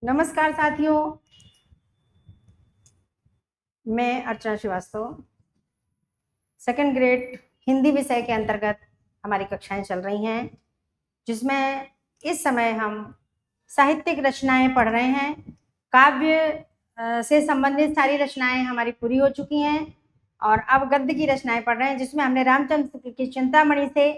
नमस्कार साथियों, मैं अर्चना श्रीवास्तव। सेकंड ग्रेड हिंदी विषय के अंतर्गत हमारी कक्षाएं चल रही हैं, जिसमें इस समय हम साहित्यिक रचनाएं पढ़ रहे हैं। काव्य से संबंधित सारी रचनाएं हमारी पूरी हो चुकी हैं और अब गद्य की रचनाएं पढ़ रहे हैं, जिसमें हमने रामचंद्र की चिंतामणि से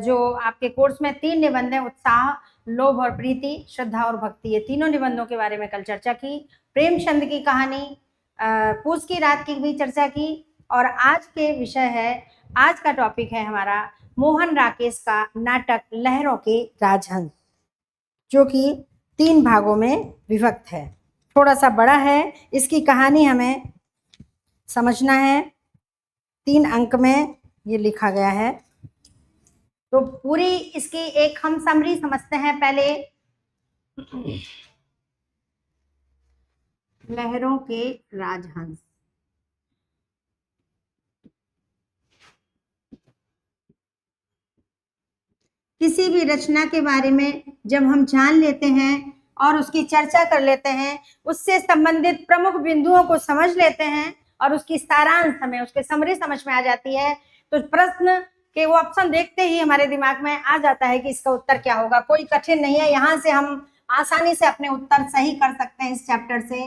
जो आपके कोर्स में 3 निबंध हैं, उत्साह, लोभ और प्रीति, श्रद्धा और भक्ति, ये तीनों निबंधों के बारे में कल चर्चा की। प्रेमचंद की कहानी पूस की रात की भी चर्चा की और आज के विषय है, आज का टॉपिक है हमारा मोहन राकेश का नाटक लहरों के राजहंस, जो कि 3 भागों में विभक्त है। थोड़ा सा बड़ा है, इसकी कहानी हमें समझना है। 3 अंक में ये लिखा गया है, तो पूरी इसकी एक हम समरी समझते हैं पहले। लहरों के राजहंस। किसी भी रचना के बारे में जब हम जान लेते हैं और उसकी चर्चा कर लेते हैं, उससे संबंधित प्रमुख बिंदुओं को समझ लेते हैं और उसकी सारांश हमें, उसके समरी समझ में आ जाती है, तो प्रश्न के वो ऑप्शन देखते ही हमारे दिमाग में आ जाता है कि इसका उत्तर क्या होगा। कोई कठिन नहीं है, यहाँ से हम आसानी से अपने उत्तर सही कर सकते हैं इस चैप्टर से।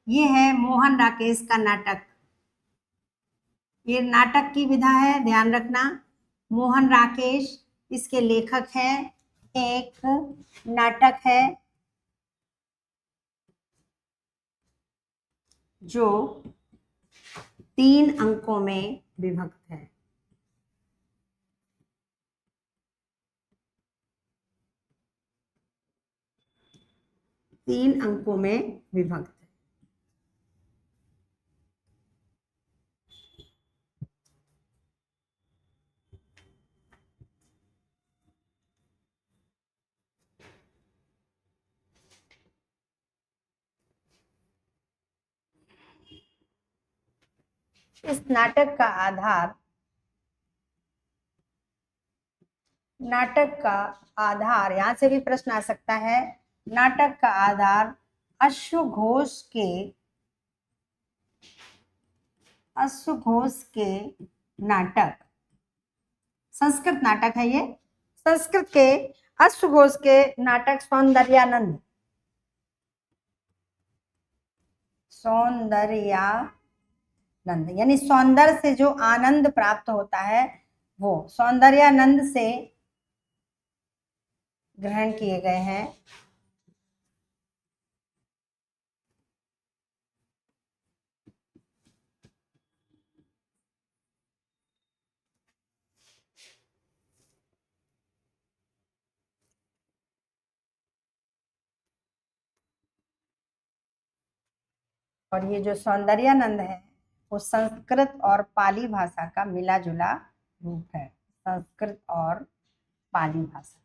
ये है मोहन राकेश का नाटक। ये नाटक की विधा है, ध्यान रखना। मोहन राकेश इसके लेखक हैं। एक नाटक है जो 3 अंकों में विभक्त है। तीन अंकों में विभक्त है। इस नाटक का आधार यहां से भी प्रश्न आ सकता है। नाटक का आधार अश्वघोष के नाटक, संस्कृत नाटक है ये। संस्कृत के अश्वघोष के नाटक सौंदर्यानंद यानी सौंदर्य से जो आनंद प्राप्त होता है, वो सौंदर्यानंद से ग्रहण किए गए हैं। और ये जो सौंदर्यानंद है, वो संस्कृत और पाली भाषा का मिला जुला रूप है। संस्कृत और पाली भाषा।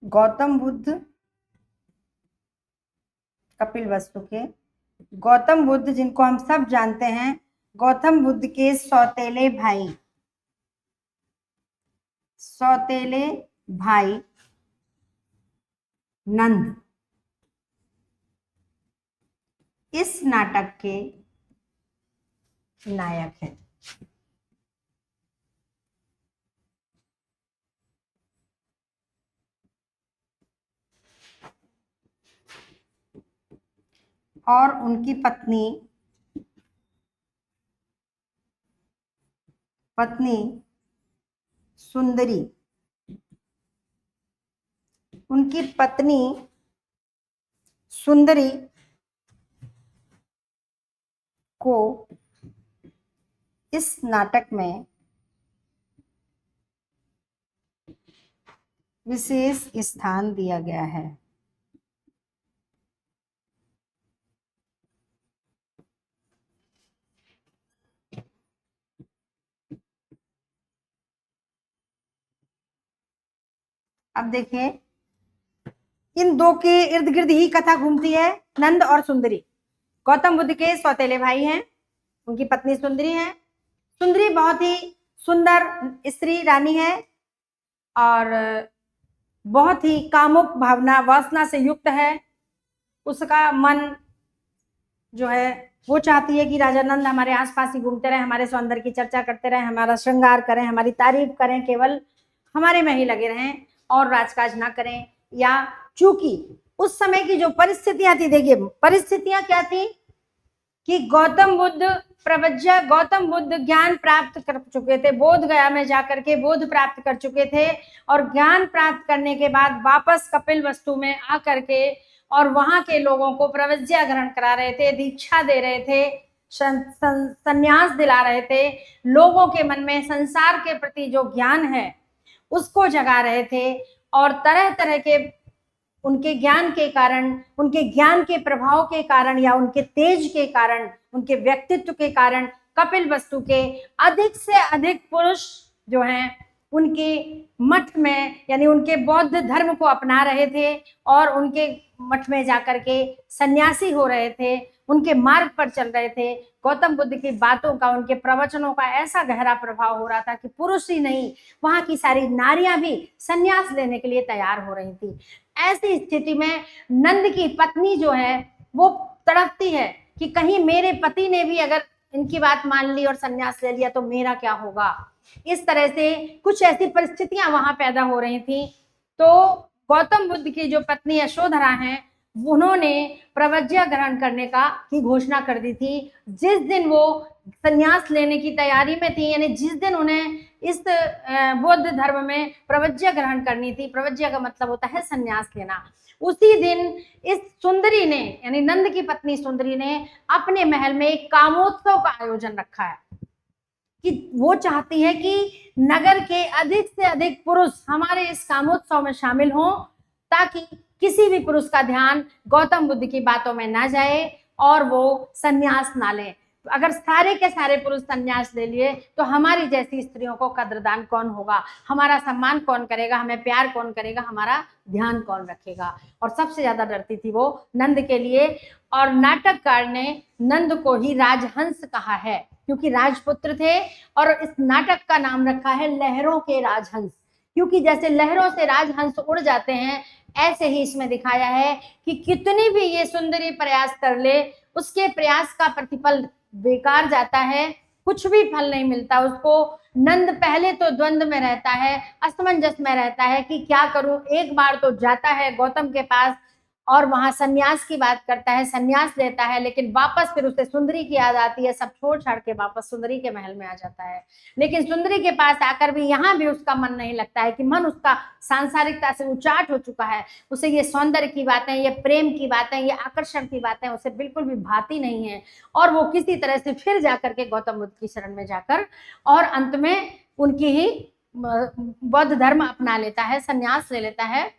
गौतम बुद्ध, कपिल वस्तु के गौतम बुद्ध, जिनको हम सब जानते हैं, गौतम बुद्ध के सौतेले भाई नंद इस नाटक के नायक हैं। और उनकी पत्नी सुंदरी, उनकी पत्नी सुंदरी को इस नाटक में विशेष स्थान दिया गया है। अब देखिए, इन दो के इर्द गिर्द ही कथा घूमती है। नंद और सुंदरी गौतम बुद्ध के सौतेले भाई हैं, उनकी पत्नी सुंदरी है। सुंदरी बहुत ही सुंदर स्त्री रानी है और बहुत ही कामुक भावना वासना से युक्त है। उसका मन जो है वो चाहती है कि राजा नंद हमारे आसपास ही घूमते रहे, हमारे सौंदर्य की चर्चा करते रहे, हमारा श्रृंगार करें, हमारी तारीफ करें, केवल हमारे में ही लगे रहें और राजकाज ना करें। या चूंकि उस समय की जो परिस्थितियां थी, देखिए परिस्थितियां क्या थी कि गौतम बुद्ध ज्ञान प्राप्त कर चुके थे, बोध गया में जाकर के बोध प्राप्त कर चुके थे और ज्ञान प्राप्त करने के बाद वापस कपिल वस्तु में आकर के और वहां के लोगों को प्रवज्ञा ग्रहण करा रहे थे, दीक्षा दे रहे थे, संन्यास दिला रहे थे, लोगों के मन में संसार के प्रति जो ज्ञान है उसको जगा रहे थे और तरह तरह के उनके ज्ञान के कारण, उनके ज्ञान के प्रभाव के कारण या उनके तेज के कारण, उनके व्यक्तित्व के कारण कपिल वस्तु के अधिक से अधिक पुरुष जो हैं उनके मठ में यानी उनके बौद्ध धर्म को अपना रहे थे और उनके मठ में जाकर के सन्यासी हो रहे थे, उनके मार्ग पर चल रहे थे। गौतम बुद्ध की बातों का, उनके प्रवचनों का ऐसा गहरा प्रभाव हो रहा था कि पुरुष ही नहीं, वहां की सारी नारियां भी सन्यास लेने के लिए तैयार हो रही थी। ऐसी स्थिति में नंद की पत्नी जो है वो तड़पती है कि कहीं मेरे पति ने भी अगर इनकी बात मान ली और सन्यास ले लिया तो मेरा क्या होगा। इस तरह से कुछ ऐसी परिस्थितियां वहां पैदा हो रही थी। तो गौतम बुद्ध की जो पत्नी यशोधरा हैं उन्होंने प्रवज्ञा ग्रहण करने की घोषणा कर दी थी। जिस दिन वो सन्यास लेने की तैयारी में थी, यानी जिस दिन उन्हें इस बौद्ध धर्म में प्रवज्ञा ग्रहण करनी थी, प्रवज्ञा का मतलब होता है सन्यास लेना, उसी दिन इस सुंदरी ने यानी नंद की पत्नी सुंदरी ने अपने महल में एक कामोत्सव का आयोजन रखा है कि वो चाहती है कि नगर के अधिक से अधिक पुरुष हमारे इस कामोत्सव में शामिल हों ताकि किसी भी पुरुष का ध्यान गौतम बुद्ध की बातों में ना जाए और वो सन्यास ना ले। अगर सारे के सारे पुरुष सन्यास ले लिए तो हमारी जैसी स्त्रियों को कद्रदान कौन होगा, हमारा सम्मान कौन करेगा, हमें प्यार कौन करेगा, हमारा ध्यान कौन रखेगा। और सबसे ज्यादा डरती थी वो नंद के लिए। और नाटककार ने नंद को ही राजहंस कहा है क्योंकि राजपुत्र थे और इस नाटक का नाम रखा है लहरों के राजहंस, क्योंकि जैसे लहरों से राजहंस उड़ जाते हैं ऐसे ही इसमें दिखाया है कि कितनी भी ये सुंदरी प्रयास कर ले उसके प्रयास का प्रतिफल बेकार जाता है, कुछ भी फल नहीं मिलता उसको। नंद पहले तो द्वंद्व में रहता है, असमंजस में रहता है कि क्या करूं। एक बार तो जाता है गौतम के पास और वहां सन्यास की बात करता है, सन्यास लेता है, लेकिन वापस फिर उसे सुंदरी की याद आती है, सब छोड़ छाड़ के वापस सुंदरी के महल में आ जाता है। लेकिन सुंदरी के पास आकर भी यहाँ भी उसका मन नहीं लगता है कि मन उसका सांसारिकता से उचाट हो चुका है। उसे ये सौंदर्य की बातें, ये प्रेम की बातें, ये आकर्षण की बातें उसे बिल्कुल भी भाती नहीं है और वो किसी तरह से फिर जाकर के गौतम बुद्ध की शरण में जाकर और अंत में उनकी ही बौद्ध धर्म अपना लेता है, सन्यास ले लेता है।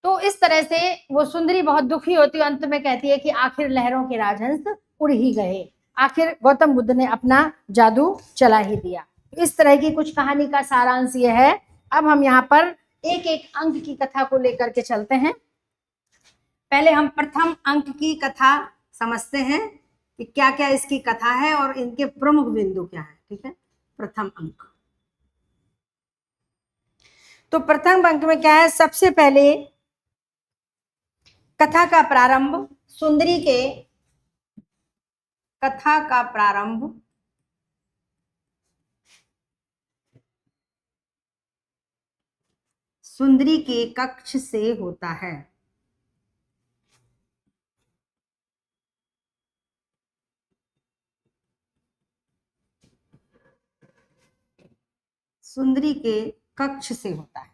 तो इस तरह से वो सुंदरी बहुत दुखी होती है, अंत में कहती है कि आखिर लहरों के राजहंस उड़ ही गए, आखिर गौतम बुद्ध ने अपना जादू चला ही दिया। इस तरह की कुछ कहानी का सारांश ये है। अब हम यहाँ पर एक एक अंक की कथा को लेकर के चलते हैं। पहले हम प्रथम अंक की कथा समझते हैं कि क्या क्या इसकी कथा है और इनके प्रमुख बिंदु क्या है। ठीक है, प्रथम अंक। तो प्रथम अंक में क्या है, सबसे पहले कथा का प्रारंभ, सुंदरी के कथा का प्रारंभ सुंदरी के कक्ष से होता है। सुंदरी के कक्ष से होता है।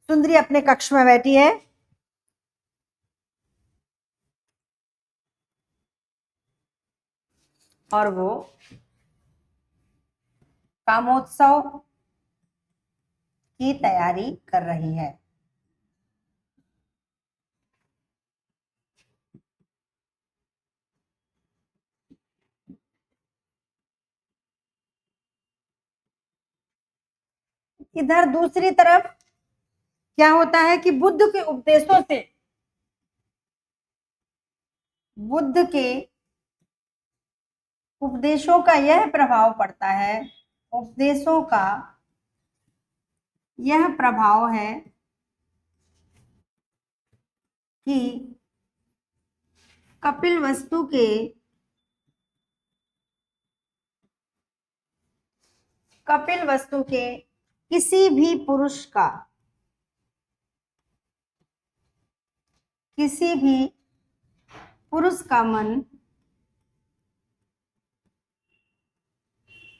सुंदरी अपने कक्ष में बैठी है और वो कामोत्सव की तैयारी कर रही है। इधर दूसरी तरफ क्या होता है कि बुद्ध के उपदेशों का यह प्रभाव पड़ता है, उपदेशों का यह प्रभाव है कि कपिलवस्तु के किसी भी पुरुष का मन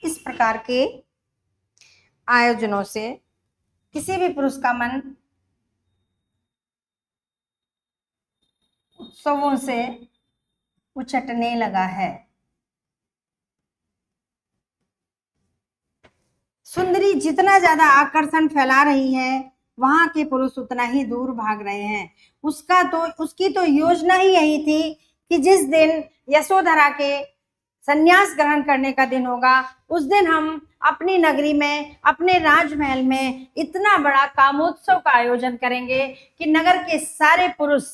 इस प्रकार के आयोजनों से, किसी भी पुरुष का मन उत्सवों से उछटने लगा है। सुंदरी जितना ज्यादा आकर्षण फैला रही है, वहां के पुरुष उतना ही दूर भाग रहे हैं। उसकी तो योजना ही यही थी कि जिस दिन यशोधरा के संन्यास ग्रहण करने का दिन होगा, उस दिन हम अपनी नगरी में, अपने राजमहल में इतना बड़ा कामोत्सव का आयोजन करेंगे कि नगर के सारे पुरुष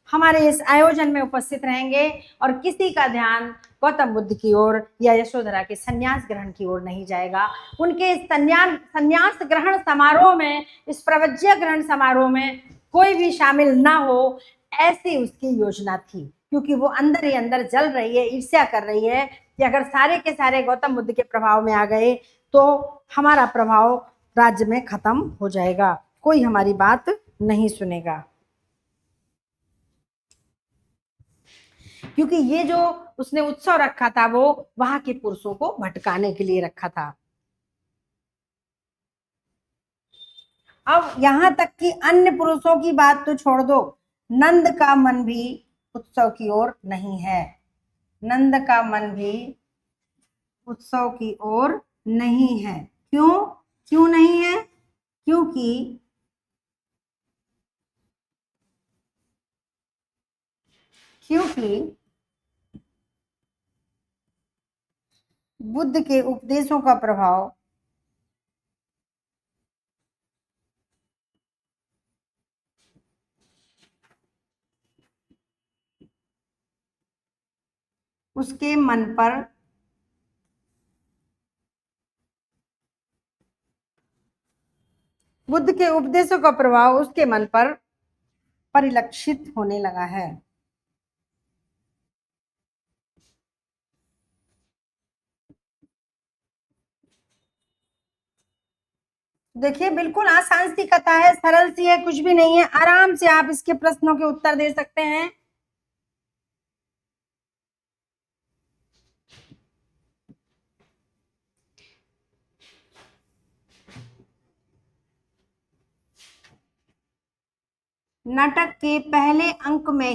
हमारे इस आयोजन में उपस्थित रहेंगे और किसी का ध्यान गौतम बुद्ध की ओर या यशोधरा के संन्यास ग्रहण की ओर नहीं जाएगा। उनके संन्यास ग्रहण समारोह में, इस प्रवज्य ग्रहण समारोह में कोई भी शामिल ना हो, ऐसी उसकी योजना थी। क्योंकि वो अंदर ही अंदर जल रही है, ईर्ष्या कर रही है कि अगर सारे के सारे गौतम बुद्ध के प्रभाव में आ गए तो हमारा प्रभाव राज्य में खत्म हो जाएगा, कोई हमारी बात नहीं सुनेगा। क्योंकि ये जो उसने उत्सव रखा था वो वहां के पुरुषों को भटकाने के लिए रखा था। अब यहां तक कि अन्य पुरुषों की बात तो छोड़ दो, नंद का मन भी उत्सव की ओर नहीं है। नंद का मन भी उत्सव की ओर नहीं है। क्यों नहीं है? क्योंकि बुद्ध के उपदेशों का प्रभाव उसके मन पर बुद्ध के उपदेशों का प्रभाव उसके मन पर परिलक्षित होने लगा है। देखिए, बिल्कुल आसान सी कथा है, सरल सी है, कुछ भी नहीं है। आराम से आप इसके प्रश्नों के उत्तर दे सकते हैं। नाटक के पहले अंक में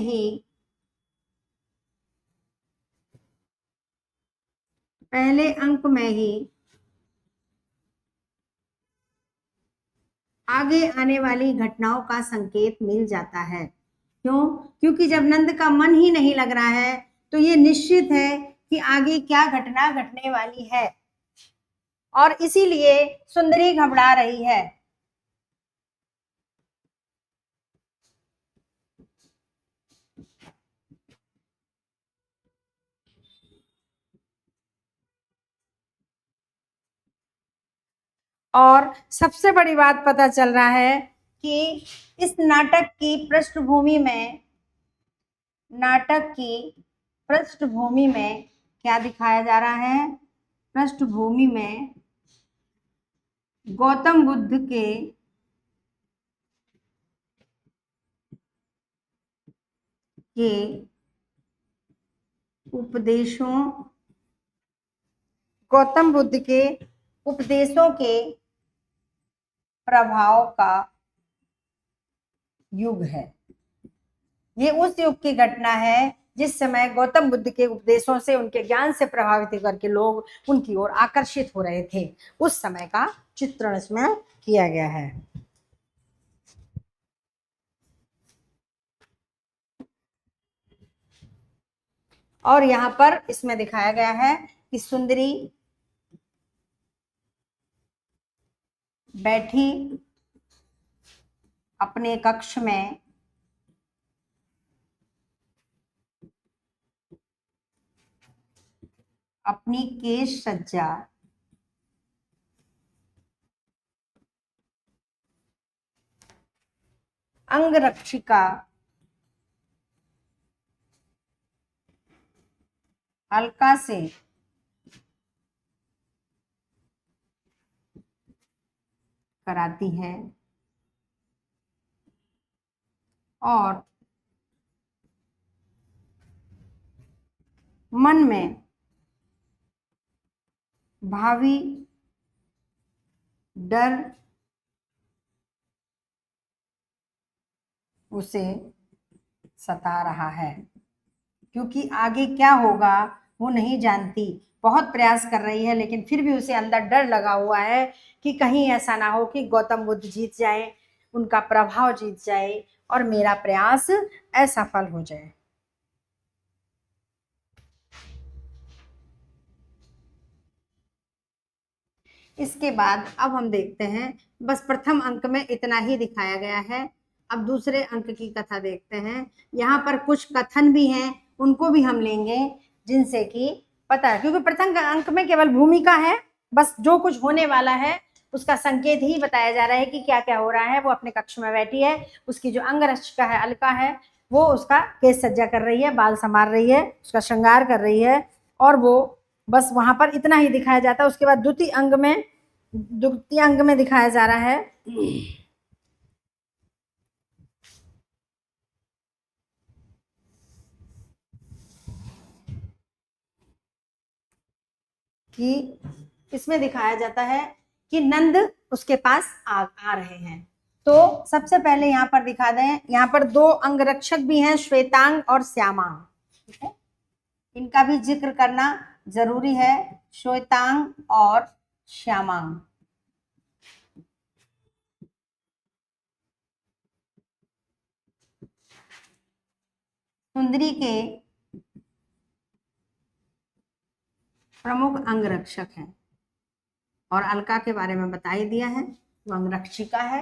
ही आगे आने वाली घटनाओं का संकेत मिल जाता है। क्योंकि जब नंद का मन ही नहीं लग रहा है तो ये निश्चित है कि आगे क्या घटना घटने वाली है, और इसीलिए सुंदरी घबरा रही है। और सबसे बड़ी बात पता चल रहा है कि इस नाटक की पृष्ठभूमि में क्या दिखाया जा रहा है? पृष्ठभूमि में गौतम बुद्ध के उपदेशों के प्रभाव का युग है। ये उस युग की घटना है जिस समय गौतम बुद्ध के उपदेशों से, उनके ज्ञान से प्रभावित होकर के लोग उनकी ओर आकर्षित हो रहे थे। उस समय का चित्रण इसमें किया गया है। और यहाँ पर इसमें दिखाया गया है कि सुंदरी बैठी अपने कक्ष में अपनी केश सज्जा अंगरक्षिका अलका से कराती है और मन में भावी डर उसे सता रहा है, क्योंकि आगे क्या होगा वो नहीं जानती। बहुत प्रयास कर रही है लेकिन फिर भी उसे अंदर डर लगा हुआ है कि कहीं ऐसा ना हो कि गौतम बुद्ध जीत जाए, उनका प्रभाव जीत जाए और मेरा प्रयास असफल हो जाए। इसके बाद अब हम देखते हैं, बस प्रथम अंक में इतना ही दिखाया गया है। अब दूसरे अंक की कथा देखते हैं। यहाँ पर कुछ कथन भी हैं, उनको भी हम लेंगे जिनसे कि पता है, क्योंकि प्रथम अंक में केवल भूमिका है, बस जो कुछ होने वाला है उसका संकेत ही बताया जा रहा है कि क्या क्या हो रहा है। वो अपने कक्ष में बैठी है, उसकी जो अंगरक्षिका है अलका है, वो उसका केश सज्जा कर रही है, बाल संवार रही है, उसका श्रृंगार कर रही है, और वो बस वहां पर इतना ही दिखाया जाता है। उसके बाद द्वितीय अंग में दिखाया जा रहा है कि इसमें दिखाया जाता है कि नंद उसके पास आ रहे हैं। तो सबसे पहले यहाँ पर दिखा दें, यहाँ पर दो अंगरक्षक भी हैं, श्वेतांग और श्यामांग, ठीक है, इनका भी जिक्र करना जरूरी है, श्वेतांग और श्यामांग। सुंदरी के प्रमुख अंगरक्षक हैं और अलका के बारे में बता ही दिया है, वो अंगरक्षिका है।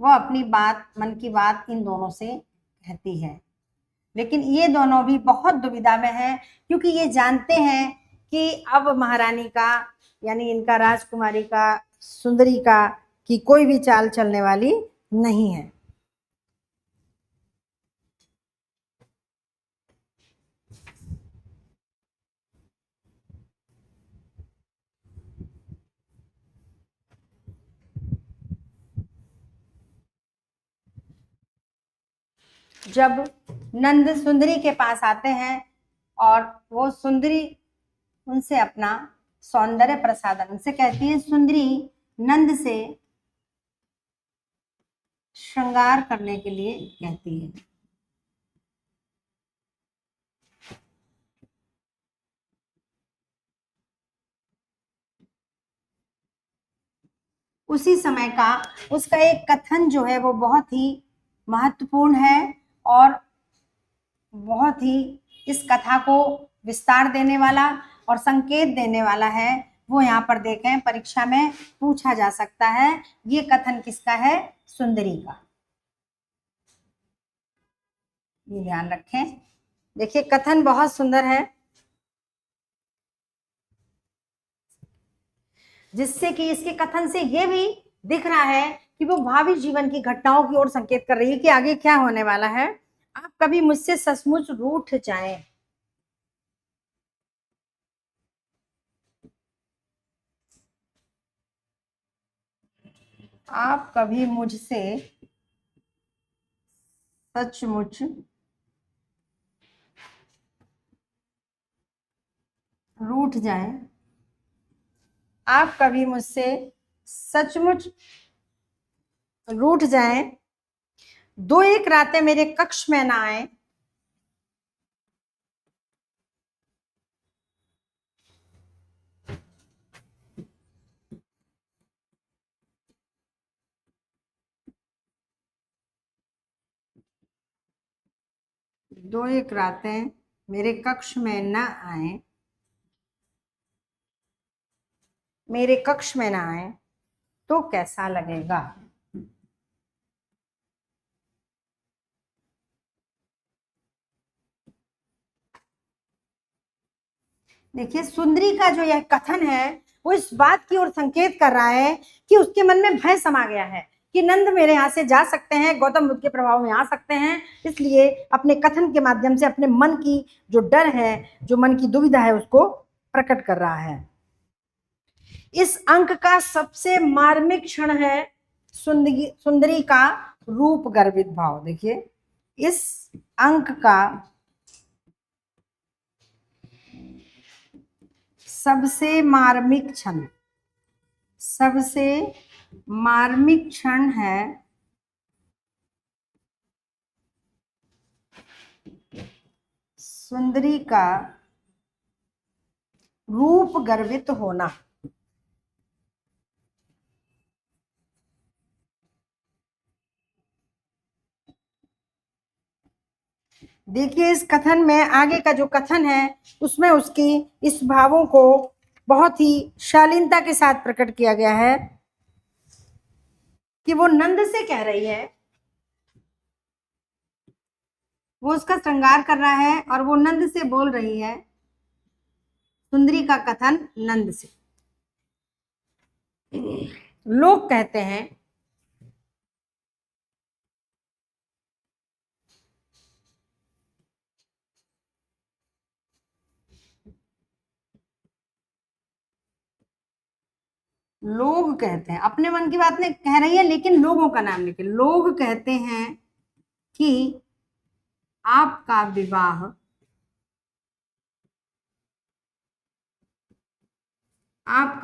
वो अपनी बात, मन की बात इन दोनों से कहती है, लेकिन ये दोनों भी बहुत दुविधा में हैं, क्योंकि ये जानते हैं कि अब महारानी का, यानी इनका राजकुमारी का, सुंदरी का, की कोई भी चाल चलने वाली नहीं है। जब नंद सुंदरी के पास आते हैं और वो सुंदरी उनसे अपना सौंदर्य प्रसादन, उनसे कहती है, सुंदरी नंद से श्रृंगार करने के लिए कहती है। उसी समय का उसका एक कथन जो है वो बहुत ही महत्वपूर्ण है और बहुत ही इस कथा को विस्तार देने वाला और संकेत देने वाला है। वो यहाँ पर देखें, परीक्षा में पूछा जा सकता है। ये कथन किसका है? सुंदरी का। ये ध्यान रखें। देखिए कथन बहुत सुंदर है, जिससे कि इसके कथन से ये भी दिख रहा है कि वो भावी जीवन की घटनाओं की ओर संकेत कर रही है कि आगे क्या होने वाला है। आप कभी मुझसे सचमुच रूठ जाएं, आप कभी मुझसे सचमुच रूठ जाएं, आप कभी मुझसे सचमुच रूठ जाएं, दो एक रातें मेरे कक्ष में ना आए, दो एक रातें मेरे कक्ष में न आए, मेरे कक्ष में ना आए, तो कैसा लगेगा। देखिए सुंदरी का जो यह कथन है वो इस बात की ओर संकेत कर रहा है कि उसके मन में भय समा गया है कि नंद मेरे यहाँ से जा सकते हैं, गौतम बुद्ध के प्रभाव में आ सकते हैं, इसलिए अपने कथन के माध्यम से अपने मन की जो डर है, जो मन की दुविधा है, उसको प्रकट कर रहा है। इस अंक का सबसे मार्मिक क्षण है सुंदरी का रूप गर्वित भाव। देखिए इस अंक का सबसे मार्मिक क्षण है सुंदरी का रूप गर्वित होना। देखिए इस कथन में, आगे का जो कथन है उसमें उसकी इस भावों को बहुत ही शालीनता के साथ प्रकट किया गया है कि वो नंद से कह रही है, वो उसका श्रृंगार कर रहा है और वो नंद से बोल रही है। सुंदरी का कथन नंद से। लोग कहते हैं अपने मन की बात नहीं कह रही है, लेकिन लोगों का नाम लेके लोग कहते हैं कि आपका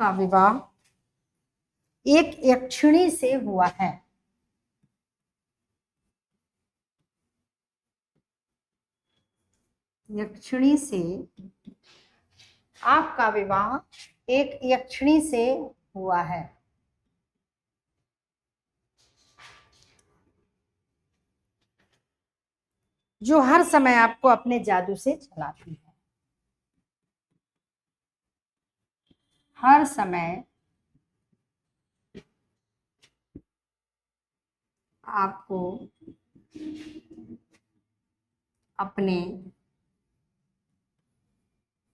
विवाह एक यक्षिणी से हुआ है। यक्षिणी से, आपका विवाह एक यक्षिणी से हुआ है। जो हर समय आपको अपने जादू से चलाती है। हर समय आपको अपने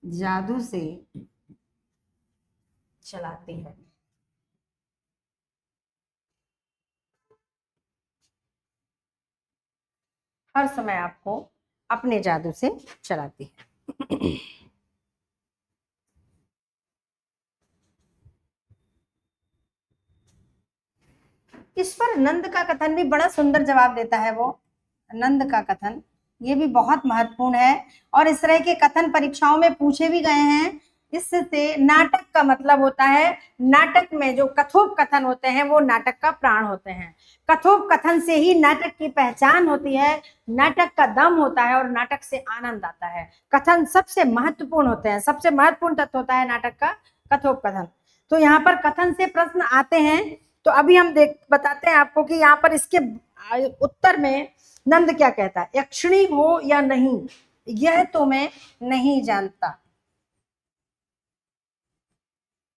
जादू से चलाती है। हर समय आपको अपने जादू से चलाती है। इस पर नंद का कथन भी बड़ा सुंदर जवाब देता है। वो नंद का कथन ये भी बहुत महत्वपूर्ण है और इस तरह के कथन परीक्षाओं में पूछे भी गए हैं। इससे नाटक का मतलब होता है, नाटक में जो कथोप कथन होते हैं वो नाटक का प्राण होते हैं। कथोप कथन से ही नाटक की पहचान होती है, नाटक का दम होता है और नाटक से आनंद आता है। कथन सबसे महत्वपूर्ण होते हैं, सबसे महत्वपूर्ण तत्व होता है नाटक का कथोप कथन। तो यहाँ पर कथन से प्रश्न आते हैं। तो अभी हम बताते हैं आपको कि यहाँ पर इसके उत्तर में नंद क्या कहता है। यक्षिणी हो या नहीं यह तो मैं नहीं जानता।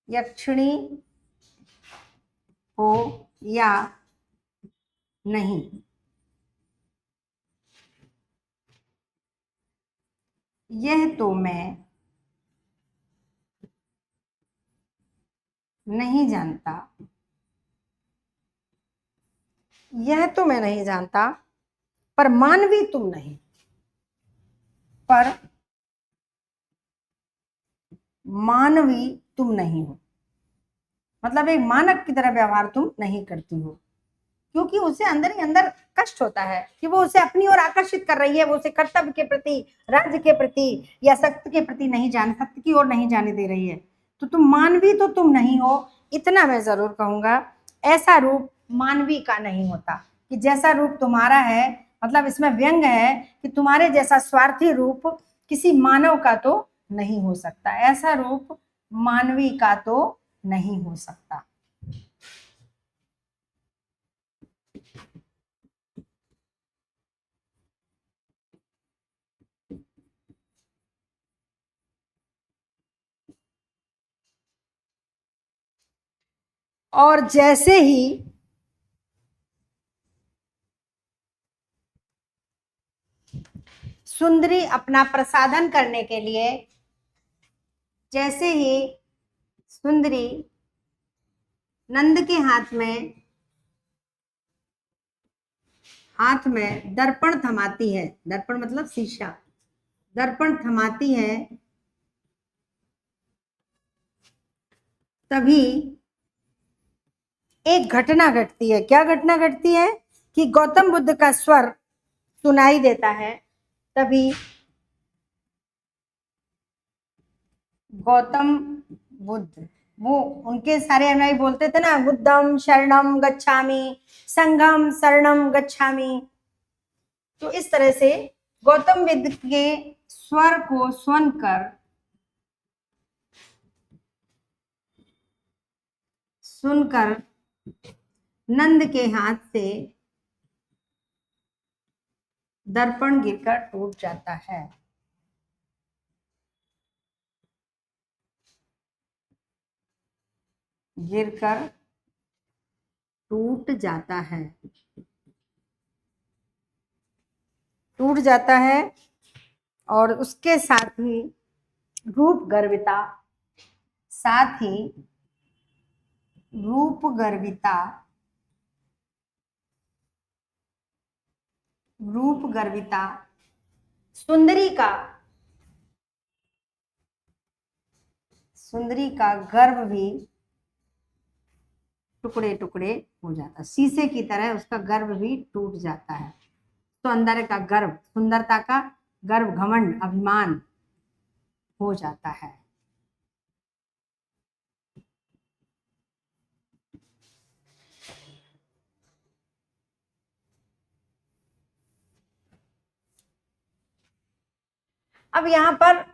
यक्षिणी हो या नहीं यह तो मैं नहीं जानता। यह तो मैं नहीं जानता, पर मानवी तुम नहीं, पर मानवी तुम नहीं हो। मतलब एक मानव की तरह व्यवहार तुम नहीं करती हो, क्योंकि उसे अंदर ही अंदर कष्ट होता है कि वो उसे अपनी ओर आकर्षित कर रही है। वो उसे कर्तव्य के प्रति, राज्य के प्रति या सत्य के प्रति नहीं जाने, सत्य की ओर नहीं जाने दे रही है। तो तुम मानवी तो तुम नहीं हो, इतना मैं जरूर कहूंगा। ऐसा रूप मानवी का नहीं होता कि जैसा रूप तुम्हारा है, मतलब इसमें व्यंग है कि तुम्हारे जैसा स्वार्थी रूप किसी मानव का तो नहीं हो सकता। ऐसा रूप मानवी का तो नहीं हो सकता। और जैसे ही सुंदरी अपना प्रसाधन करने के लिए, जैसे ही सुंदरी नंद के हाथ में दर्पण थमाती है, दर्पण मतलब शीशा, दर्पण थमाती है, तभी एक घटना घटती है। क्या घटना घटती है कि गौतम बुद्ध का स्वर सुनाई देता है। तभी गौतम बुद्ध, वो उनके सारे अनुयायी बोलते थे ना, बुद्धम शरणम गच्छामि, संघम शरणम गच्छामि। तो इस तरह से गौतम बुद्ध के स्वर को सुनकर नंद के हाथ से दर्पण गिरकर टूट जाता है। गिरकर टूट जाता है, टूट जाता है। और उसके साथ ही रूप गर्विता, साथ ही रूप गर्विता, रूप गर्विता सुंदरी का गर्व भी टुकड़े टुकड़े हो जाता, शीशे की तरह उसका गर्व भी टूट जाता है। तो अंदर का गर्व, सुंदरता का गर्व, घमंड, अभिमान हो जाता है। अब यहाँ पर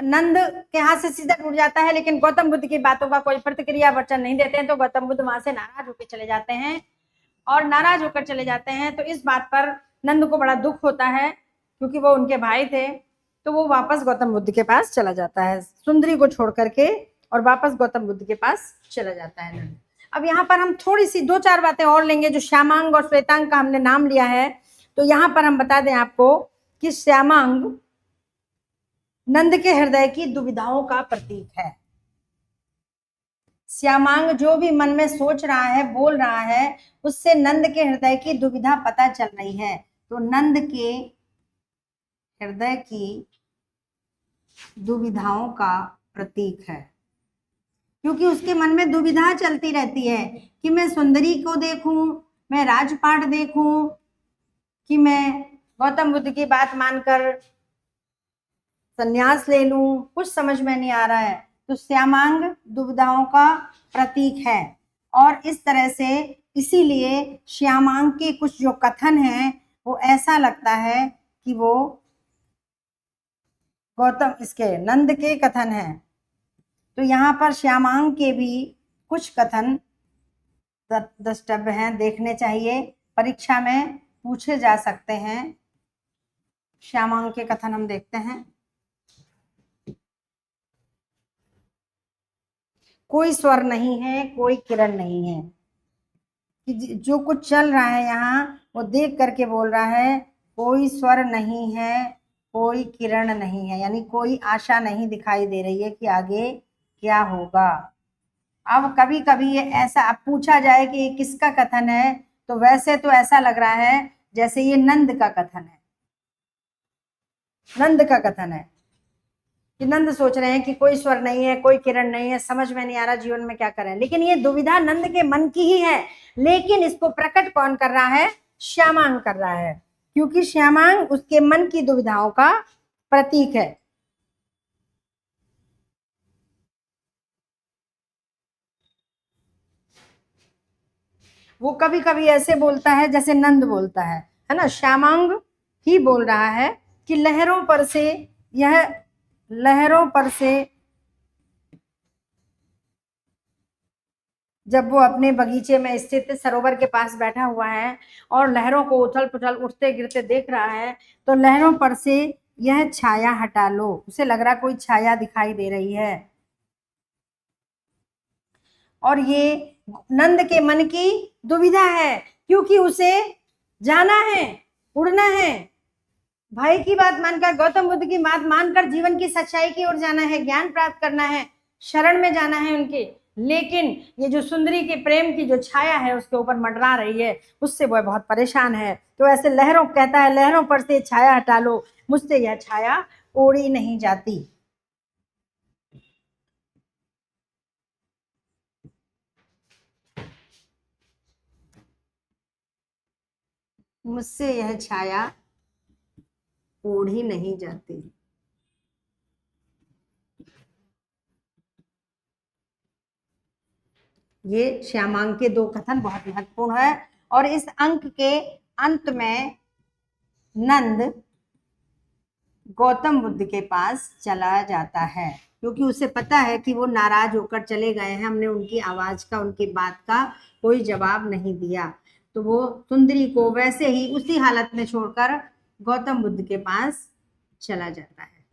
नंद के हाथ से सीधा टूट जाता है, लेकिन गौतम बुद्ध की बातों का कोई प्रतिक्रिया वचन नहीं देते हैं। तो गौतम बुद्ध वहां से नाराज होकर चले जाते हैं, और नाराज होकर चले जाते हैं। तो इस बात पर नंद को बड़ा दुख होता है, क्योंकि वो उनके भाई थे। तो वो वापस गौतम बुद्ध के पास चला जाता है, सुंदरी को छोड़ करके, और वापस गौतम बुद्ध के पास चला जाता है नंद। अब यहाँ पर हम थोड़ी सी 2-4 बातें और लेंगे। जो श्यामांग और श्वेतांग का हमने नाम लिया है, तो यहाँ पर हम बता दें आपको कि श्यामांग नंद के हृदय की दुविधाओं का प्रतीक है। श्यामांग जो भी मन में सोच रहा है, बोल रहा है, उससे नंद के हृदय की दुविधा पता चल रही है। तो नंद के हृदय की दुविधाओं का प्रतीक है, क्योंकि उसके मन में दुविधा चलती रहती है कि मैं सुंदरी को देखूं, मैं राजपाट देखूं, कि मैं गौतम बुद्ध की बात मानकर संन्यास ले लूं, कुछ समझ में नहीं आ रहा है। तो श्यामांग दुविधाओं का प्रतीक है। और इस तरह से इसीलिए श्यामांग के कुछ जो कथन हैं, वो ऐसा लगता है कि वो इसके नंद के कथन हैं। तो यहाँ पर श्यामांग के भी कुछ कथन द्रष्टव्य हैं, देखने चाहिए, परीक्षा में पूछे जा सकते हैं। श्यामांग के कथन हम देखते हैं। कोई स्वर नहीं है, कोई किरण नहीं है, कि जो कुछ चल रहा है यहाँ, वो देख करके बोल रहा है, कोई स्वर नहीं है, कोई किरण नहीं है, यानी कोई आशा नहीं दिखाई दे रही है कि आगे क्या होगा। अब कभी कभी ये ऐसा पूछा जाए कि ये किसका कथन है, तो वैसे तो ऐसा लग रहा है जैसे ये नंद का कथन है, नंद का कथन है, कि नंद सोच रहे हैं कि कोई स्वर नहीं है, कोई किरण नहीं है, समझ में नहीं आ रहा जीवन में क्या करें। लेकिन ये दुविधा नंद के मन की ही है, लेकिन इसको प्रकट कौन कर रहा है? श्यामांग कर रहा है, क्योंकि श्यामांग उसके मन की दुविधाओं का प्रतीक है। वो कभी कभी ऐसे बोलता है जैसे नंद बोलता है ना। श्यामांग ही बोल रहा है कि लहरों पर से जब वो अपने बगीचे में स्थित सरोवर के पास बैठा हुआ है और लहरों को उथल पुथल उठते गिरते देख रहा है, तो लहरों पर से यह छाया हटा लो, उसे लग रहा कोई छाया दिखाई दे रही है। और ये नंद के मन की दुविधा है, क्योंकि उसे जाना है, उड़ना है, भाई की बात मानकर, गौतम बुद्ध की बात मानकर जीवन की सच्चाई की ओर जाना है, ज्ञान प्राप्त करना है, शरण में जाना है उनके। लेकिन ये जो सुंदरी के प्रेम की जो छाया है उसके ऊपर मंडरा रही है, उससे वह बहुत परेशान है। तो ऐसे लहरों, कहता है लहरों पर से छाया हटा लो, मुझसे यह छाया ओढ़ी नहीं जाती। मुझसे यह छाया ओढ़ी नहीं जाती। ये श्यामांक के 2 कथन बहुत महत्वपूर्ण है। और इस अंक के अंत में नंद गौतम बुद्ध के पास चला जाता है, क्योंकि उसे पता है कि वो नाराज होकर चले गए हैं, हमने उनकी आवाज का, उनकी बात का कोई जवाब नहीं दिया। तो वो सुंदरी को वैसे ही उसी हालत में छोड़कर गौतम बुद्ध के पास चला जाता है।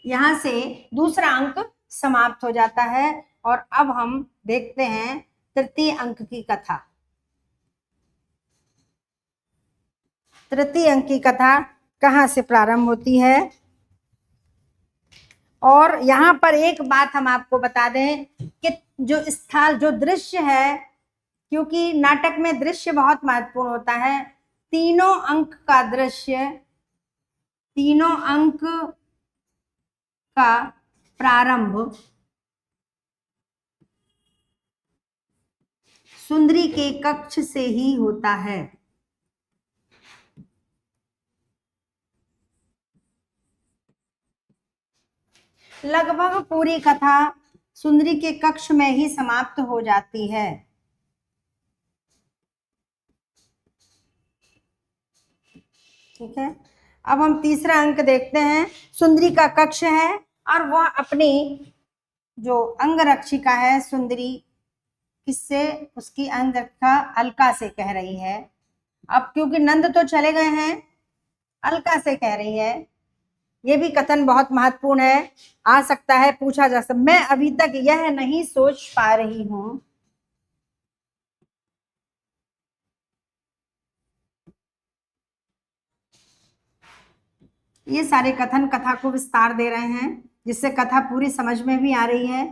यहां से दूसरा अंक समाप्त हो जाता है और अब हम देखते हैं तृतीय अंक की कथा। तृतीय अंक की कथा कहां से प्रारंभ होती है? और यहाँ पर एक बात हम आपको बता दें कि जो स्थल, जो दृश्य है, क्योंकि नाटक में दृश्य बहुत महत्वपूर्ण होता है, तीनों अंक का दृश्य, तीनों अंक का प्रारंभ सुंदरी के कक्ष से ही होता है। लगभग पूरी कथा सुंदरी के कक्ष में ही समाप्त हो जाती है। ठीक है, अब हम तीसरा अंक देखते हैं। सुंदरी का कक्ष है और वह अपनी जो अंगरक्षिका है सुंदरी, किससे? उसकी अंगरक्षा अलका से कह रही है। अब क्योंकि नंद तो चले गए हैं, अलका से कह रही है। ये भी कथन बहुत महत्वपूर्ण है, आ सकता है, पूछा जा सकता, मैं अभी तक यह नहीं सोच पा रही हूं। ये सारे कथन कथा को विस्तार दे रहे हैं, जिससे कथा पूरी समझ में भी आ रही है।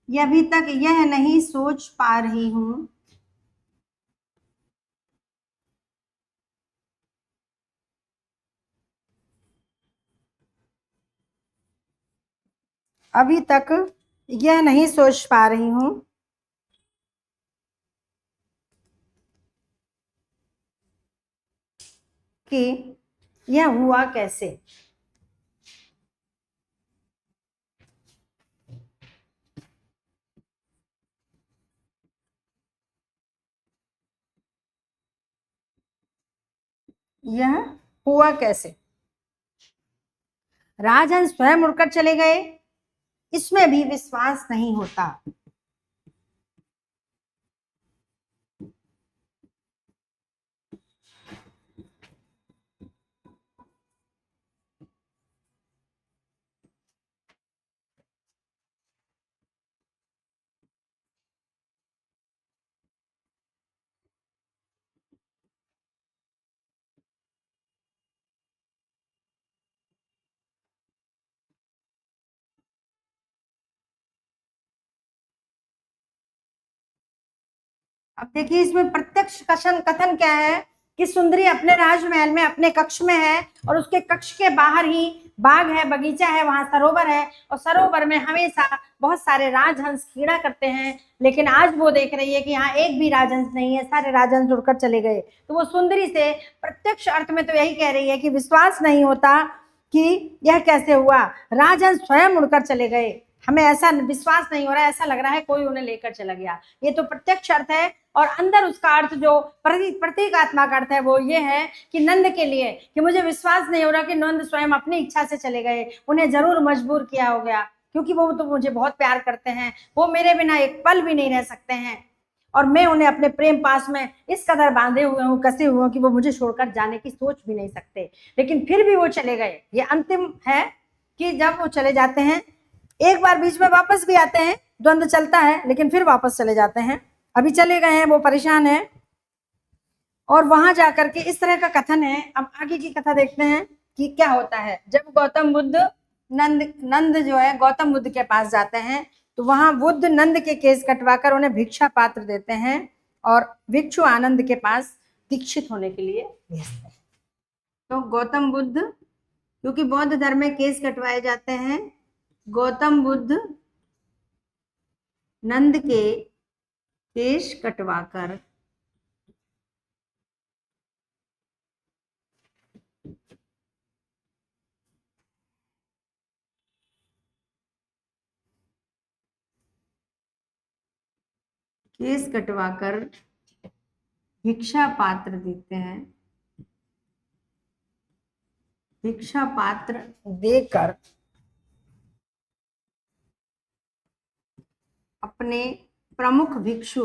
ये अभी तक यह नहीं सोच पा रही हूं अभी तक यह नहीं सोच पा रही हूं कि यह हुआ कैसे। यह हुआ कैसे? राजहंस स्वयं उड़कर चले गए, इसमें भी विश्वास नहीं होता। अब देखिए इसमें प्रत्यक्ष कथन कथन क्या है कि सुंदरी अपने राजमहल में अपने कक्ष में है और उसके कक्ष के बाहर ही बाग है, बगीचा है, वहां सरोवर है और सरोवर में हमेशा बहुत सारे राजहंस क्रीड़ा करते हैं। लेकिन आज वो देख रही है कि यहाँ एक भी राजहंस नहीं है, सारे राजहंस उड़कर चले गए। तो वो सुंदरी से प्रत्यक्ष अर्थ में तो यही कह रही है कि विश्वास नहीं होता कि यह कैसे हुआ, राजहंस स्वयं उड़कर चले गए, हमें ऐसा विश्वास नहीं हो रहा है, ऐसा लग रहा है कोई उन्हें लेकर चला गया। ये तो प्रत्यक्ष अर्थ है। और अंदर उसका अर्थ जो प्रतीकात्मक अर्थ है वो ये है कि नंद के लिए, कि मुझे विश्वास नहीं हो रहा कि नंद स्वयं अपनी इच्छा से चले गए, उन्हें जरूर मजबूर किया हो गया, क्योंकि वो तो मुझे बहुत प्यार करते हैं, वो मेरे बिना एक पल भी नहीं रह सकते हैं और मैं उन्हें अपने प्रेम पास में इस कदर बांधे हुए हूँ, कसे हुए हूँ कि वो मुझे छोड़कर जाने की सोच भी नहीं सकते। लेकिन फिर भी वो चले गए। ये अंतिम है कि जब वो चले जाते हैं एक बार बीच में वापस भी आते हैं, द्वंद्व चलता है, लेकिन फिर वापस चले जाते हैं। अभी चले गए हैं, वो परेशान है, और वहां जाकर के इस तरह का कथन है। अब आगे की कथा देखते हैं कि क्या होता है। जब गौतम बुद्ध नंद जो है गौतम बुद्ध के पास जाते हैं, तो वहां बुद्ध नंद के केस कटवाकर उन्हें भिक्षा पात्र देते हैं और भिक्षु आनंद के पास दीक्षित होने के लिए भेजते हैं। तो गौतम बुद्ध, क्योंकि बौद्ध धर्म में केस कटवाए जाते हैं, गौतम बुद्ध नंद के केश कटवाकर भिक्षा पात्र देते हैं। भिक्षा पात्र देकर अपने प्रमुख भिक्षु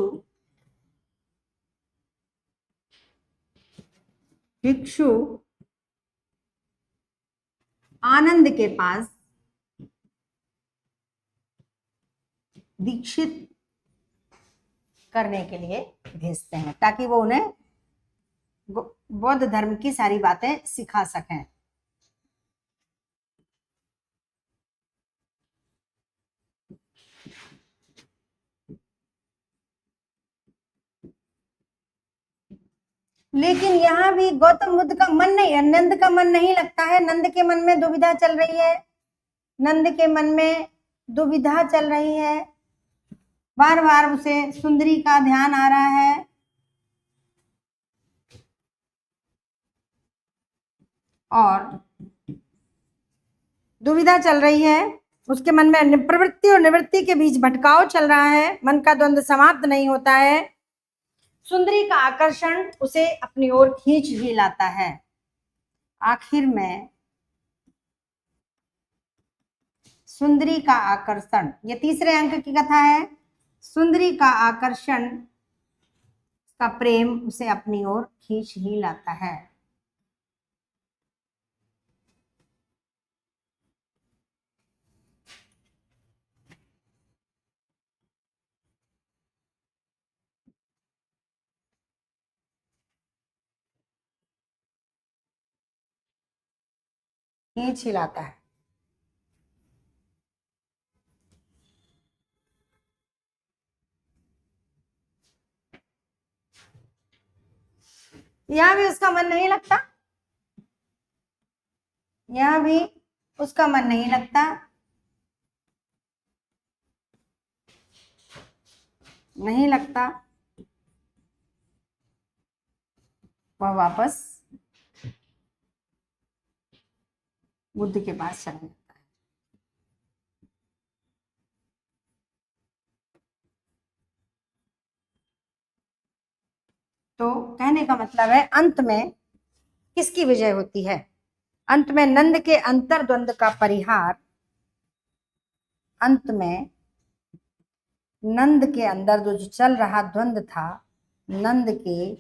आनंद के पास दीक्षित करने के लिए भेजते हैं, ताकि वो उन्हें बौद्ध धर्म की सारी बातें सिखा सकें। लेकिन यहाँ भी गौतम बुद्ध का मन नहीं है, नंद का मन नहीं लगता है। नंद के मन में दुविधा चल रही है, नंद के मन में दुविधा चल रही है। बार बार उसे सुंदरी का ध्यान आ रहा है, और दुविधा चल रही है। उसके मन में प्रवृत्ति और निवृत्ति के बीच भटकाव चल रहा है, मन का द्वंद्व समाप्त नहीं होता है। सुंदरी का आकर्षण उसे अपनी ओर खींच ही लाता है। आखिर में सुंदरी का आकर्षण, ये तीसरे अंक की कथा है। सुंदरी का आकर्षण का प्रेम उसे अपनी ओर खींच ही लाता है। खींच ही लाता है। यहां भी उसका मन नहीं लगता, यहां भी उसका मन नहीं लगता, नहीं लगता। वह वापस बुद्ध के पास चला जाता है। तो कहने का मतलब है, अंत में किसकी विजय होती है? अंत में नंद के अंतर्द्वंद का परिहार, अंत में नंद के अंदर जो चल रहा द्वंद था, नंद के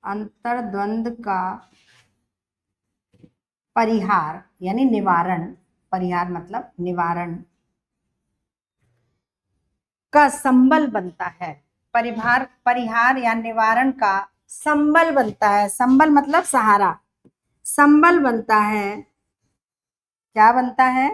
अंतर्द्वंद का परिहार यानी निवारण, परिहार मतलब निवारण का संबल बनता है। परिहार या निवारण का संबल बनता है। संबल मतलब सहारा, संबल बनता है। क्या बनता है?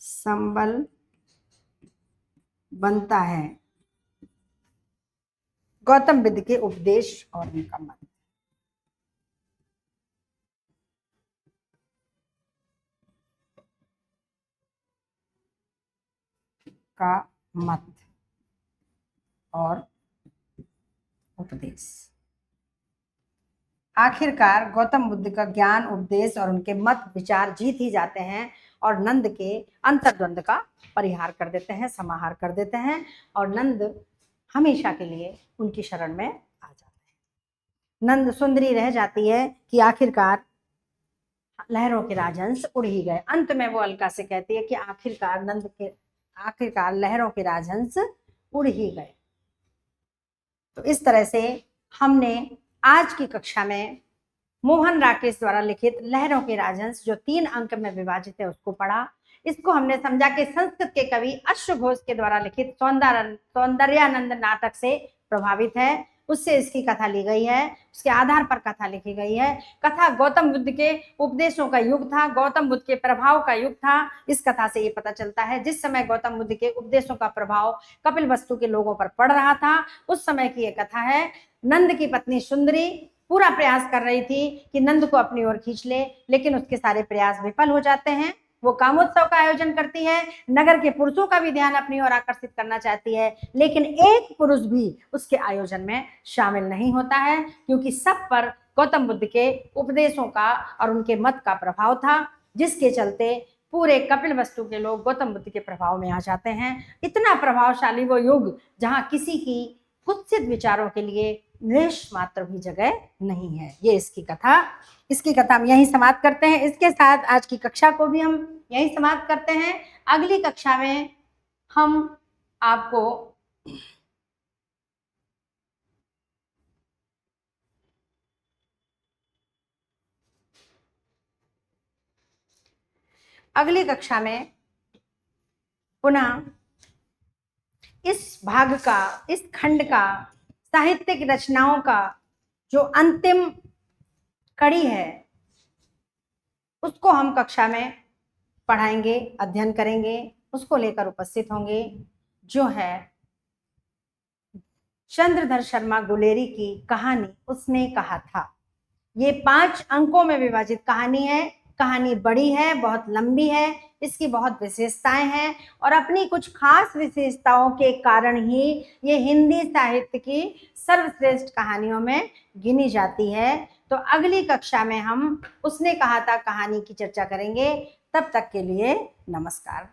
संबल बनता है गौतम बुद्ध के उपदेश और उनका मत का मत और उपदेश। आखिरकार गौतम बुद्ध का ज्ञान, उपदेश और उनके मत विचार जीत ही जाते हैं और नंद के अंतर्द्वंद का परिहार कर देते हैं, समाहार कर देते हैं, और नंद हमेशा के लिए उनकी शरण में आ जाते हैं। नंद सुंदरी रह जाती है कि आखिरकार लहरों के राजहंस उड़ ही गए। अंत में वो अलका से कहती है कि आखिरकार नंद के आखिरकार लहरों के राजहंस उड़ ही गए। तो इस तरह से हमने आज की कक्षा में मोहन राकेश द्वारा लिखित लहरों के राजहंस जो 3 अंक में विभाजित है उसको पढ़ा। इसको हमने समझा कि संस्कृत के कवि अश्व घोष के द्वारा लिखित सौंदर्यानंद नाटक से प्रभावित है, उससे इसकी कथा ली गई है, उसके आधार पर कथा लिखी गई है। कथा गौतम बुद्ध के उपदेशों का युग था, गौतम बुद्ध के प्रभाव का युग था। इस कथा से ये पता चलता है जिस समय गौतम बुद्ध के उपदेशों का प्रभाव कपिलवस्तु के लोगों पर पड़ रहा था, उस समय की ये कथा है। नंद की पत्नी सुंदरी पूरा प्रयास कर रही थी कि नंद को अपनी ओर खींच ले, लेकिन उसके सारे प्रयास विफल हो जाते हैं। वो कामोत्सव का आयोजन करती है, नगर के पुरुषों का भी ध्यान अपनी ओर आकर्षित करना चाहती है, लेकिन एक पुरुष भी उसके आयोजन में शामिल नहीं होता है, क्योंकि सब पर गौतम बुद्ध के उपदेशों का और उनके मत का प्रभाव था, जिसके चलते पूरे कपिलवस्तु के लोग गौतम बुद्ध के प्रभाव में आ जाते हैं। इतना प्रभावशाली वो युग जहां किसी की कुत्सित विचारों के लिए लेश मात्र भी जगह नहीं है। ये इसकी कथा हम यहीं समाप्त करते हैं। इसके साथ आज की कक्षा को भी हम यहीं समाप्त करते हैं। अगली कक्षा में हम आपको अगली कक्षा में पुनः इस भाग का, इस खंड का, साहित्यिक रचनाओं का जो अंतिम कड़ी है उसको हम कक्षा में पढ़ाएंगे, अध्ययन करेंगे, उसको लेकर उपस्थित होंगे, जो है चंद्रधर शर्मा गुलेरी की कहानी उसने कहा था। ये 5 अंकों में विभाजित कहानी है। कहानी बड़ी है, बहुत लंबी है, इसकी बहुत विशेषताएं हैं और अपनी कुछ खास विशेषताओं के कारण ही ये हिंदी साहित्य की सर्वश्रेष्ठ कहानियों में गिनी जाती है। तो अगली कक्षा में हम उसने कहा था कहानी की चर्चा करेंगे। तब तक के लिए नमस्कार।